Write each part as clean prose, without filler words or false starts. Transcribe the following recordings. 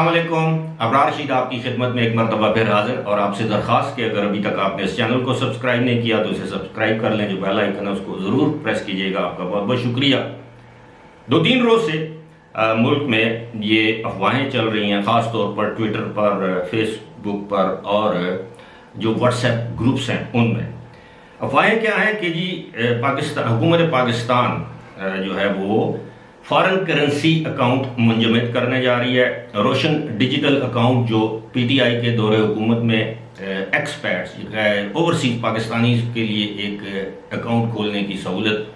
علیکم، ابرار رشید آپ کی خدمت میں ایک مرتبہ پھر حاضر، اور آپ سے درخواست کہ اگر ابھی تک آپ نے اس چینل کو سبسکرائب نہیں کیا تو اسے سبسکرائب کر لیں، جو بیل آئیکن ہے اس کو ضرور پریس کیجئے گا۔ آپ کا بہت بہت شکریہ۔ 2-3 روز سے ملک میں یہ افواہیں چل رہی ہیں، خاص طور پر ٹویٹر پر، فیس بک پر اور جو واٹس ایپ گروپس ہیں ان میں افواہیں کیا ہیں کہ جی حکومت پاکستان جو ہے وہ فارن کرنسی اکاؤنٹ منجمد کرنے جا رہی ہے۔ روشن ڈیجیٹل اکاؤنٹ جو پی ٹی آئی کے دور حکومت میں ایکسپیٹس اوورسیز پاکستانیز کے لیے ایک اکاؤنٹ کھولنے کی سہولت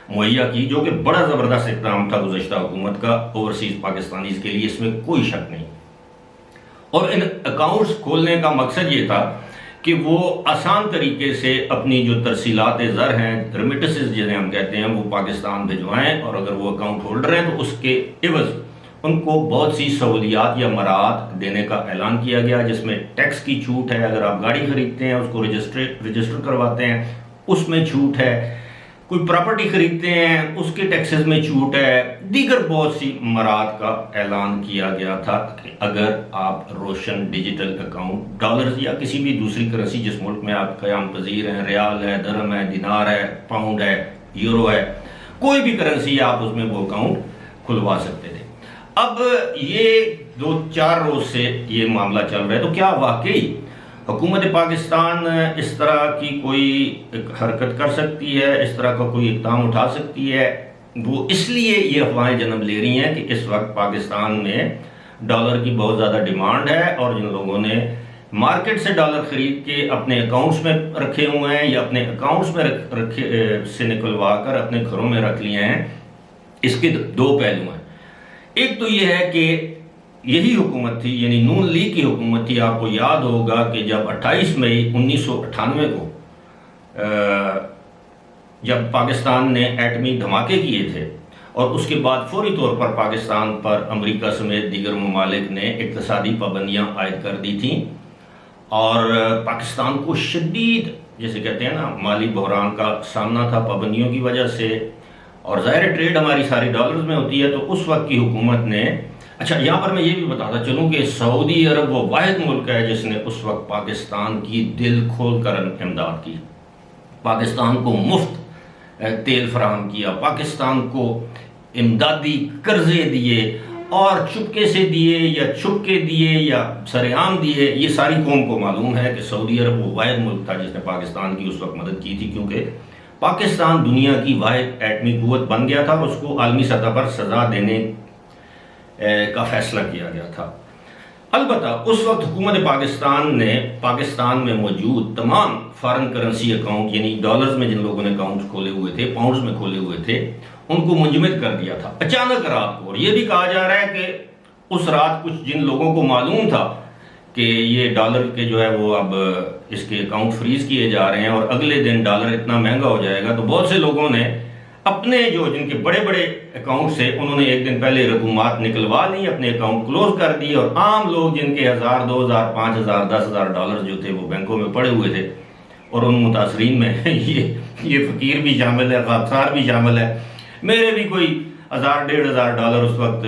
مہیا کی، جو کہ بڑا زبردست اقدام تھا گزشتہ حکومت کا اوورسیز پاکستانیز کے لیے، اس میں کوئی شک نہیں۔ اور ان اکاؤنٹس کھولنے کا مقصد یہ تھا کہ وہ آسان طریقے سے اپنی جو ترسیلات زر ہیں، ریمیٹنسز جنہیں ہم کہتے ہیں، وہ پاکستان بھجوائیں، اور اگر وہ اکاؤنٹ ہولڈر ہیں تو اس کے عوض ان کو بہت سی سہولیات یا مراعات دینے کا اعلان کیا گیا، جس میں ٹیکس کی چھوٹ ہے، اگر آپ گاڑی خریدتے ہیں اس کو رجسٹر کرواتے ہیں اس میں چھوٹ ہے، کوئی پراپرٹی خریدتے ہیں اس کے ٹیکسز میں چھوٹ ہے، دیگر بہت سی مراعات کا اعلان کیا گیا تھا کہ اگر آپ روشن ڈیجیٹل اکاؤنٹ ڈالرز یا کسی بھی دوسری کرنسی جس ملک میں آپ قیام پذیر ہیں، ریال ہے، درہم ہے، دینار ہے، پاؤنڈ ہے، یورو ہے، کوئی بھی کرنسی آپ اس میں وہ اکاؤنٹ کھلوا سکتے تھے۔ اب یہ 2-4 روز سے یہ معاملہ چل رہا ہے، تو کیا واقعی حکومت پاکستان اس طرح کی کوئی حرکت کر سکتی ہے، اس طرح کا کوئی اقدام اٹھا سکتی ہے؟ وہ اس لیے یہ افواہیں جنم لے رہی ہیں کہ اس وقت پاکستان میں ڈالر کی بہت زیادہ ڈیمانڈ ہے، اور جن لوگوں نے مارکیٹ سے ڈالر خرید کے اپنے اکاؤنٹس میں رکھے ہوئے ہیں یا اپنے اکاؤنٹس میں سے نکلوا کر اپنے گھروں میں رکھ لیے ہیں، اس کے 2 پہلو ہیں۔ ایک تو یہ ہے کہ یہی حکومت تھی، یعنی نون لیگ کی حکومت تھی۔ آپ کو یاد ہوگا کہ جب 28 مئی 1998 کو جب پاکستان نے ایٹمی دھماکے کیے تھے، اور اس کے بعد فوری طور پر پاکستان پر امریکہ سمیت دیگر ممالک نے اقتصادی پابندیاں عائد کر دی تھیں، اور پاکستان کو شدید، جیسے کہتے ہیں نا، مالی بحران کا سامنا تھا پابندیوں کی وجہ سے، اور ظاہر ٹریڈ ہماری ساری ڈالرز میں ہوتی ہے۔ تو اس وقت کی حکومت نے، اچھا یہاں پر میں یہ بھی بتاتا چلوں کہ سعودی عرب وہ واحد ملک ہے جس نے اس وقت پاکستان کی دل کھول کر امداد کی، پاکستان کو مفت تیل فراہم کیا، پاکستان کو امدادی قرضے دیے، اور چپکے سے دیے یا چھپ کے دیے یا سر عام دیے۔ یہ ساری قوم کو معلوم ہے کہ سعودی عرب وہ واحد ملک تھا جس نے پاکستان کی اس وقت مدد کی تھی، کیونکہ پاکستان دنیا کی واحد ایٹمی قوت بن گیا تھا، اور اس کو عالمی سطح پر سزا دینے کا فیصلہ کیا گیا تھا۔ البتہ اس وقت حکومت پاکستان نے پاکستان میں موجود تمام فارن کرنسی اکاؤنٹ، یعنی ڈالرز میں جن لوگوں نے اکاؤنٹ کھولے ہوئے تھے، پاؤنڈز میں کھولے ہوئے تھے، ان کو منجمد کر دیا تھا اچانک رات کو۔ اور یہ بھی کہا جا رہا ہے کہ اس رات کچھ جن لوگوں کو معلوم تھا کہ یہ ڈالر کے جو ہے وہ اب اس کے اکاؤنٹ فریز کیے جا رہے ہیں اور اگلے دن ڈالر اتنا مہنگا ہو جائے گا، تو بہت سے لوگوں نے اپنے جن کے بڑے بڑے اکاؤنٹ سے انہوں نے ایک دن پہلے رقومات نکلوا لی، اپنے اکاؤنٹ کلوز کر دی، اور عام لوگ جن کے 1000، 2000، 5000، 10000 ڈالر جو تھے وہ بینکوں میں پڑے ہوئے تھے، اور ان متاثرین میں یہ فقیر بھی شامل ہے، خاکسار بھی شامل ہے۔ میرے بھی کوئی 1000-1500 ڈالر اس وقت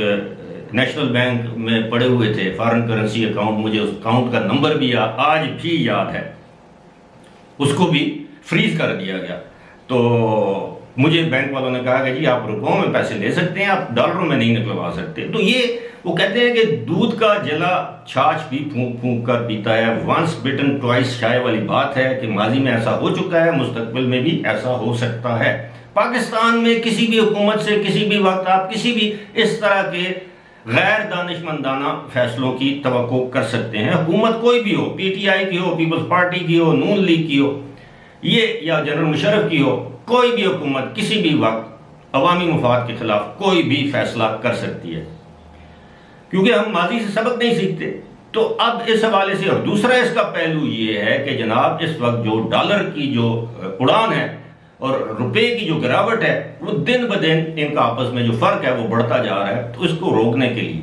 نیشنل بینک میں پڑے ہوئے تھے، فارن کرنسی اکاؤنٹ، مجھے اس اکاؤنٹ کا نمبر بھی آج بھی یاد ہے، اس کو بھی فریز کر دیا گیا۔ تو مجھے بینک والوں نے کہا کہ جی آپ روپوں میں پیسے لے سکتے ہیں، آپ ڈالروں میں نہیں نکلوا سکتے۔ تو یہ وہ کہتے ہیں کہ دودھ کا جلا چھاچھ بھی پھونک پھونک کر پیتا ہے، once bitten twice shy والی بات ہے کہ ماضی میں ایسا ہو چکا ہے، مستقبل میں بھی ایسا ہو سکتا ہے۔ پاکستان میں کسی بھی حکومت سے کسی بھی وقت آپ کسی بھی اس طرح کے غیر دانشمندانہ فیصلوں کی توقع کر سکتے ہیں۔ حکومت کوئی بھی ہو، پی ٹی آئی کی ہو، پیپلز پارٹی کی ہو، نون لیگ کی ہو، یہ یا جنرل مشرف کی ہو، کوئی بھی حکومت کسی بھی وقت عوامی مفاد کے خلاف کوئی بھی فیصلہ کر سکتی ہے، کیونکہ ہم ماضی سے سبق نہیں سیکھتے۔ تو اب اس حوالے سے، اور دوسرا اس کا پہلو یہ ہے کہ جناب اس وقت جو ڈالر کی جو اڑان ہے اور روپے کی جو گراوٹ ہے، وہ دن بدن ان کا آپس میں جو فرق ہے وہ بڑھتا جا رہا ہے، تو اس کو روکنے کے لیے،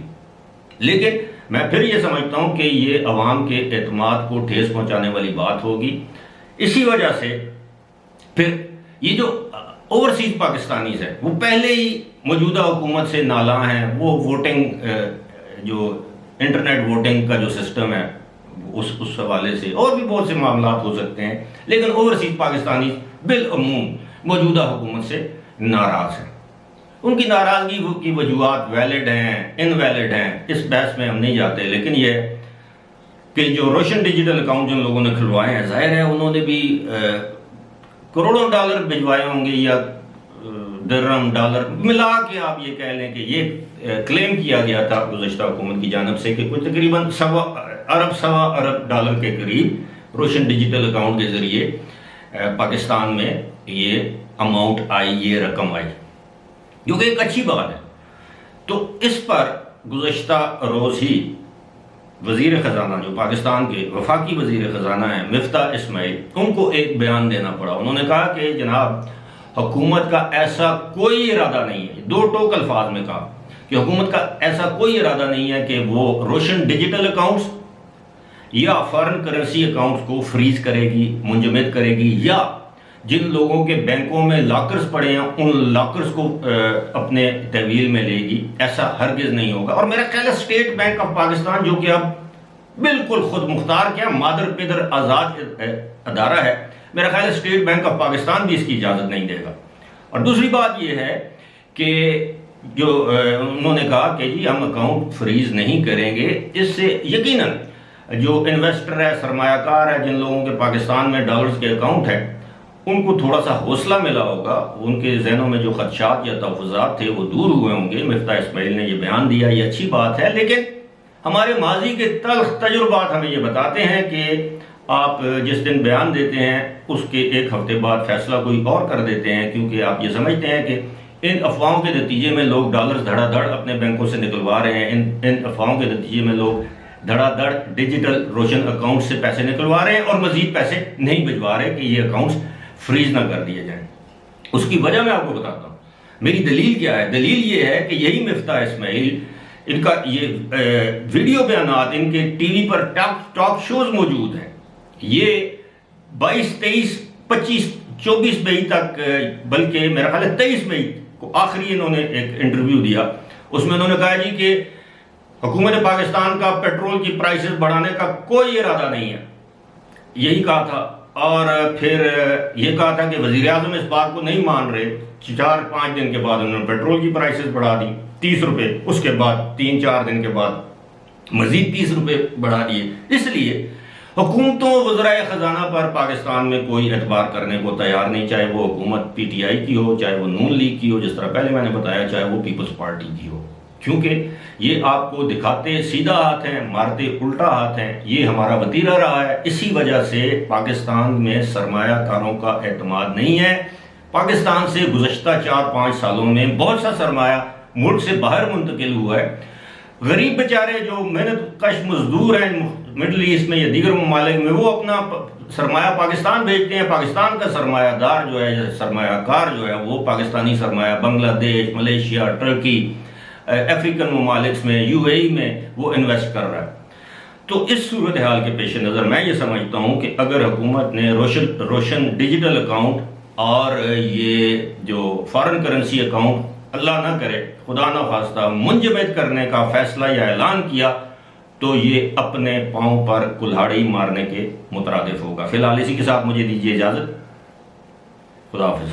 لیکن میں پھر یہ سمجھتا ہوں کہ یہ عوام کے اعتماد کو ٹھیس پہنچانے والی بات ہوگی۔ اسی وجہ سے پھر یہ جو اوورسیز پاکستانیز ہیں وہ پہلے ہی موجودہ حکومت سے نالاں ہیں، وہ ووٹنگ جو انٹرنیٹ ووٹنگ کا جو سسٹم ہے اس حوالے سے اور بھی بہت سے معاملات ہو سکتے ہیں، لیکن اوورسیز پاکستانی بالعموم موجودہ حکومت سے ناراض ہیں۔ ان کی ناراضگی کی وجوہات ویلڈ ہیں، انویلڈ ہیں، اس بحث میں ہم نہیں جاتے، لیکن یہ کہ جو روشن ڈیجیٹل اکاؤنٹ جن لوگوں نے کھلوائے ہیں، ظاہر ہے انہوں نے بھی کروڑوں ڈالر بھجوائے ہوں گے یا درہم ڈالر ملا کے آپ یہ کہہ لیں کہ یہ کلیم کیا گیا تھا گزشتہ حکومت کی جانب سے کہ کچھ تقریباً سوا ارب ڈالر کے قریب روشن ڈیجیٹل اکاؤنٹ کے ذریعے پاکستان میں یہ اماؤنٹ آئی، یہ رقم آئی، جو کہ ایک اچھی بات ہے۔ تو اس پر گزشتہ روز ہی وزیر خزانہ جو پاکستان کے وفاقی وزیر خزانہ ہیں مفتاح اسماعیل، ان کو ایک بیان دینا پڑا۔ انہوں نے کہا کہ جناب حکومت کا ایسا کوئی ارادہ نہیں ہے، دو ٹوک الفاظ میں کہا کہ حکومت کا ایسا کوئی ارادہ نہیں ہے کہ وہ روشن ڈیجیٹل اکاؤنٹس یا فارن کرنسی اکاؤنٹس کو فریز کرے گی، منجمد کرے گی، یا جن لوگوں کے بینکوں میں لاکرز پڑے ہیں ان لاکرز کو اپنے تحویل میں لے گی۔ ایسا ہرگز نہیں ہوگا۔ اور میرا خیال ہے اسٹیٹ بینک آف پاکستان جو کہ اب بالکل خود مختار کیا مادر پیدر آزاد ادارہ ہے، میرا خیال ہے اسٹیٹ بینک آف پاکستان بھی اس کی اجازت نہیں دے گا۔ اور دوسری بات یہ ہے کہ جو انہوں نے کہا کہ جی ہم اکاؤنٹ فریز نہیں کریں گے، اس سے یقیناً جو انویسٹر ہے، سرمایہ کار ہے، جن لوگوں کے پاکستان میں ڈالرز کے اکاؤنٹ ہیں، ان کو تھوڑا سا حوصلہ ملا ہوگا، ان کے ذہنوں میں جو خدشات یا تحفظات تھے وہ دور ہوئے ہوں گے۔ مفتاح اسماعیل نے یہ بیان دیا، یہ اچھی بات ہے، لیکن ہمارے ماضی کے تلخ تجربات ہمیں یہ بتاتے ہیں کہ آپ جس دن بیان دیتے ہیں اس کے ایک ہفتے بعد فیصلہ کوئی اور کر دیتے ہیں، کیونکہ آپ یہ سمجھتے ہیں کہ ان افواہوں کے نتیجے میں لوگ ڈالرز دھڑا دھڑ اپنے بینکوں سے نکلوا رہے ہیں، ان افواہوں کے نتیجے میں لوگ دھڑا دھڑ ڈیجیٹل روشن اکاؤنٹ سے پیسے نکلوا رہے ہیں اور مزید پیسے نہیں بھجوا رہے کہ یہ اکاؤنٹس فریز نہ کر دیے جائیں۔ اس کی وجہ میں آپ کو بتاتا ہوں، میری دلیل کیا ہے۔ دلیل یہ ہے کہ یہی مفتاح اسماعیل، ان کا یہ ویڈیو بیانات ان کے ٹی وی پر ٹاک شوز موجود ہیں، یہ 22، 23، 25، 24 مئی تک، بلکہ میرا خیال ہے 23 مئی کو آخری انہوں نے ایک انٹرویو دیا، اس میں انہوں نے کہا جی کہ حکومت پاکستان کا پیٹرول کی پرائسز بڑھانے کا کوئی ارادہ نہیں ہے، یہی کہا تھا۔ اور پھر یہ کہا تھا کہ وزیر اعظم اس بات کو نہیں مان رہے۔ 4-5 دن کے بعد انہوں نے پیٹرول کی پرائسز بڑھا دی 30 روپے، اس کے بعد 3-4 دن کے بعد مزید 30 روپے بڑھا دیے۔ اس لیے حکومتوں وزرائے خزانہ پر پاکستان میں کوئی اعتبار کرنے کو تیار نہیں، چاہے وہ حکومت پی ٹی آئی کی ہو، چاہے وہ نون لیگ کی ہو، جس طرح پہلے میں نے بتایا، چاہے وہ پیپلز پارٹی کی ہو، کیونکہ یہ آپ کو دکھاتے سیدھا ہاتھ ہیں، مارتے الٹا ہاتھ ہیں۔ یہ ہمارا وتیرہ رہا ہے، اسی وجہ سے پاکستان میں سرمایہ کاروں کا اعتماد نہیں ہے۔ پاکستان سے گزشتہ 4-5 سالوں میں بہت سا سرمایہ ملک سے باہر منتقل ہوا ہے۔ غریب بیچارے جو محنت کش مزدور ہیں مڈل ایسٹ میں یا دیگر ممالک میں، وہ اپنا سرمایہ پاکستان بھیجتے ہیں۔ پاکستان کا سرمایہ دار جو ہے، سرمایہ کار جو ہے، وہ پاکستانی سرمایہ بنگلہ دیش، ملیشیا، ٹرکی، افریقن ممالک میں، یو اے ای میں وہ انویسٹ کر رہا ہے۔ تو اس صورتحال کے پیش نظر میں یہ سمجھتا ہوں کہ اگر حکومت نے روشن ڈیجیٹل اکاؤنٹ اور یہ جو فارن کرنسی اکاؤنٹ اللہ نہ کرے، خدا نہ خواستہ، منجمد کرنے کا فیصلہ یا اعلان کیا، تو یہ اپنے پاؤں پر کلہاڑی مارنے کے مترادف ہوگا۔ فی الحال اسی کے ساتھ مجھے دیجیے اجازت، خدا حافظ۔